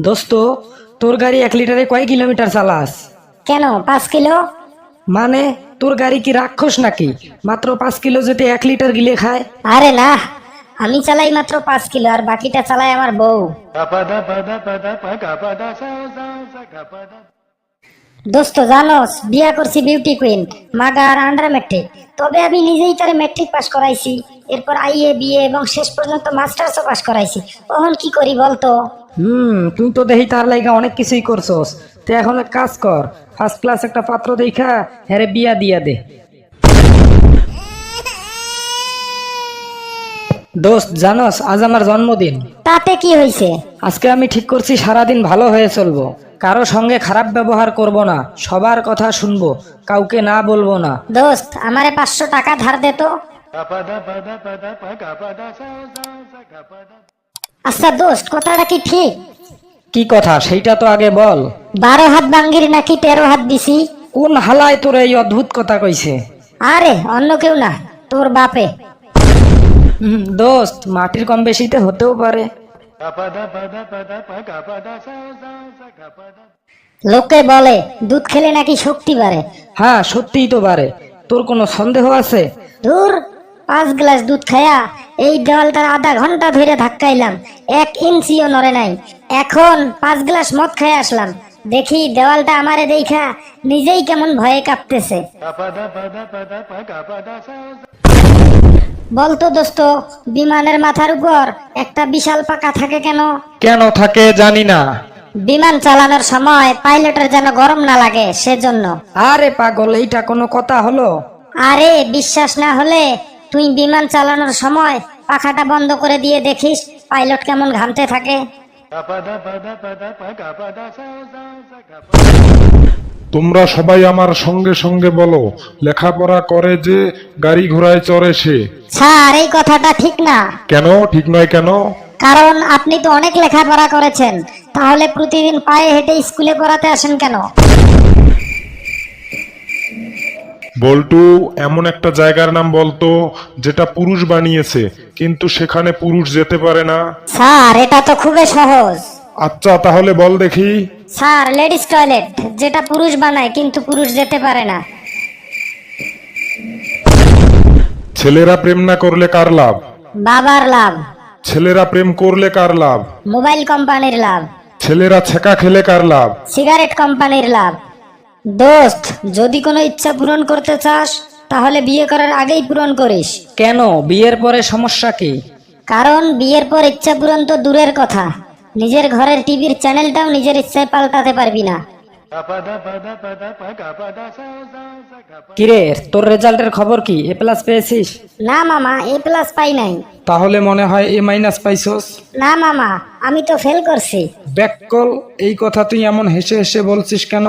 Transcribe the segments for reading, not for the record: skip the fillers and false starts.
দোস্ত, তোর গাড়ি 1 লিটারে কয় কিলোমিটার চালাস? কেন 5 কিলো? মানে তোর গাড়ি কি রাক্ষস নাকি? মাত্র 5 কিলো যেতে 1 লিটার গিলে খায়। আরে না, আমি চালাই মাত্র 5 কিলো আর বাকিটা চালাই আমার বউ। দোস্ত জানোস, বিয়া করছি বিউটি কুইন, মাগার আন্ডার ম্যাট্রিক। তবে আমি নিজেই তারে ম্যাট্রিক পাস করাইছি, এরপর আইএ বিএ এবং শেষ পর্যন্ত মাস্টার্সও পাস করাইছি। তখন কি করি বলতো? তুই তো দেখি তার লাইগা অনেক কিছুই করছস। তুই এখন এক কাজ কর, ফার্স্ট ক্লাস একটা পাত্র দেখা হ্যারে বিয়া দিয়া দে। দোস্ত জানোস, আজ আমার জন্মদিন। তাতে কি হয়েছে? আজকে আমি ঠিক করছি সারাদিন ভালো হয়ে চলবো, কারো সঙ্গে খারাপ ব্যবহার করব না, সবার কথা শুনবো, কাউকে না বলবো না। দোস্ত, আমারে 500 টাকা ধার দে তো। আচ্ছা দোস্ত, কথাটা কি ঠিক? কি কথা সেইটা তো আগে বল। 12 হাত বাঙ্গির নাকি 13 হাত দিছি? কোন হালায় তোর এই অদ্ভুত কথা কইছে? আরে অন্য কেউ না, তোর বাপে। দোস্ত, মাটির কম বেশিতে হতেও পারে। লোকে বলে দুধ খেলে নাকি শক্তি বাড়ে। হ্যাঁ, সত্যিই তো পারে। তোর কোনো সন্দেহ আছে? ধুর, 5 গ্লাস দুধ খায়া এই দেওয়ালটার আধা ঘন্টা ধরে ধাক্কাইলাম, 1 ইঞ্চিও নড়ে নাই। এখন 5 গ্লাস মদ খায় আসলাম, দেখি দেওয়ালটা আমারে দেখা নিজেই কেমন ভয়ে কাঁপতেছে। বলতো দোস্ত, বিমানের মাথার উপর একটা বিশাল পাখা থাকে কেন? কেন থাকে জানি না। বিমান চালানোর সময় পাইলটের যেন গরম না লাগে, সেজন্য। আরে পাগল, এইটা কোনো কথা হলো? আরে বিশ্বাস না হলে তুই বিমান চালানোর সময় পাখাটা বন্ধ করে দিয়ে দেখিস পাইলট কেমন ঘামতে থাকে। তোমরা সবাই আমার সঙ্গে সঙ্গে বলো, লেখাপড়া করে যে গাড়ি ঘোড়ায় চড়ে সে। স্যার, এই কথাটা ঠিক না। কেন ঠিক নয় কেন? কারণ আপনি তো অনেক লেখাপড়া করেছেন, তাহলে প্রতিদিন পায়ে হেঁটে স্কুলে পড়াতে আসেন কেন? বল্টু, এমন একটা জায়গার নাম বলতো যেটা পুরুষ বানিয়েছে কিন্তু সেখানে পুরুষ যেতে পারে না। স্যার, এটা তো খুবই সহজ। আচ্ছা তাহলে বল দেখি। স্যার, লেডিস টয়লেট, যেটা পুরুষ বানায় কিন্তু পুরুষ যেতে পারে না। ছেলেরা প্রেম না করলে কার লাভ? বাবার লাভ। ছেলেরা প্রেম করলে কার লাভ? মোবাইল কোম্পানির লাভ। ছেলেরা ছেঁকা খেলে কার লাভ? সিগারেট কোম্পানির লাভ। দোস্ত, যদি কোনো ইচ্ছা পূরণ করতে চাস তাহলে বিয়ে করার আগেই পূরণ করিস। কেন, বিয়ের পরে সমস্যা কি? কারণ বিয়ের পর ইচ্ছা পূরণ তো দূরের কথা, নিজের ঘরের টিভির চ্যানেলটাও নিজের ইচ্ছায় পাল্টাতে পারবি না। কিরে, তোর রেজাল্টের খবর কি? A+ পেয়েছিস? না মামা, A+ পাই নাই। তাহলে মনে হয় A- পাইছস। না মামা, আমি তো ফেল করছি। ব্যাককল, এই কথা তুই এমন হেসে হেসে বলছিস কেন?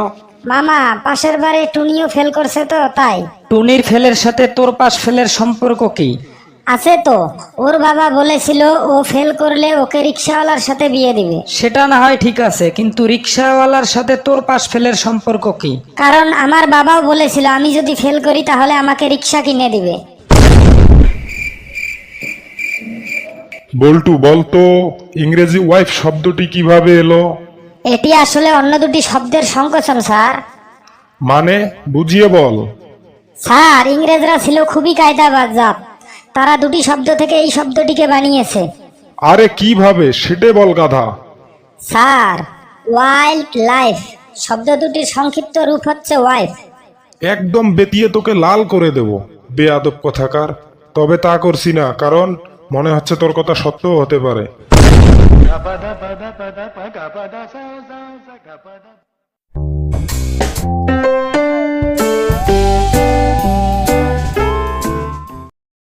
মামা, পাশের বারে টুনিও ফেল করছে তো তাই। টুনির ফেলের সাথে তোর পাশ ফেলের সম্পর্ক কি? আছে তো, ওর বাবা বলেছিল ও ফেল করলে ওকে রিক্সাওয়ালার সাথে বিয়ে দিবে। সেটা না হয় ঠিক আছে, কিন্তু রিক্সাওয়ালার সাথে তোর পাশ ফেলের সম্পর্ক কি? কারণ আমার বাবাও বলেছিল আমি যদি ফেল করি তাহলে আমাকে রিক্সা কিনে দিবে। বল্টু বলতো, ইংরেজি ওয়াইফ শব্দটি কিভাবে এলো? এটি আসলে অন্য দুটি শব্দের সংকোচন স্যার। মানে বুঝিয়ে বল। স্যার, ইংরেজরা ছিল খুবই কায়দাবাজ জাত, তারা দুটি শব্দ থেকে এই শব্দটিকে বানিয়েছে। আরে কিভাবে সেটা বল গাধা। স্যার, ওয়াইল্ড লাইফ শব্দ দুটির সংক্ষিপ্ত রূপ হচ্ছে ওয়াইফ। একদম বেতিয়ে তোকে লাল করে দেব, বেয়াদব কথাকার। তবে তা করছি না, কারণ মনে হচ্ছে তোর কথা সত্যও হতে পারে।